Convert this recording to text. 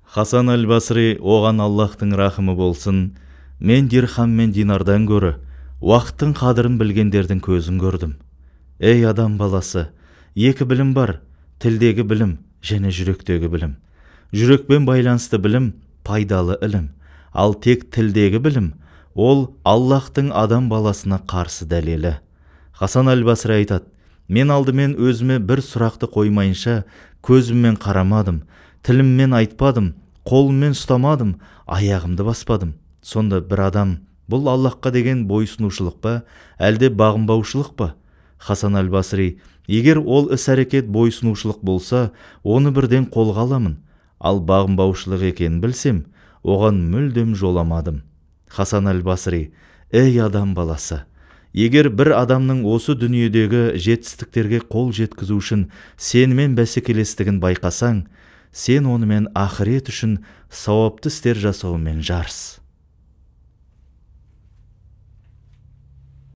Хасан аль-Басри оған Аллахтың рахымы болсын, мен дирхам мен динардан көрі, уақыттың қадырын білгендердің көзін көрдім. Ей адам баласы, екі білім бар, тілдегі білім және жүректегі білім. Жүрекпен байланысты білім пайдалы ілім, ал тек тілдегі білім ол Аллахтың адам баласына қарсы дәлелі. Хасан аль-Басри айтады, мен алдымен өзіме бір сұрақты қоймайынша көзіммен қарамадым, тіліммен айтпадым, қолыммен ұстамадым, аяғымды баспадым. Сонда бір адам, бұл Аллахқа деген бойсынушылық па, әлде бағынбаушылық па? Хасан аль-Басри, егер ол іс-әрекет бойсынушылық болса, оны бірден қолға аламын. Ал бағынбаушылық екенін білсем, оған мүлдем жоламадым. Хасан аль-Басри, ей адам баласы, егер бір адамның осы дүниедегі жетістіктерге қол жеткізу үшін сенімен бәсекелестігін байқасаң, сен онымен ақырет үшін сауапты істер жасаумен жарыс.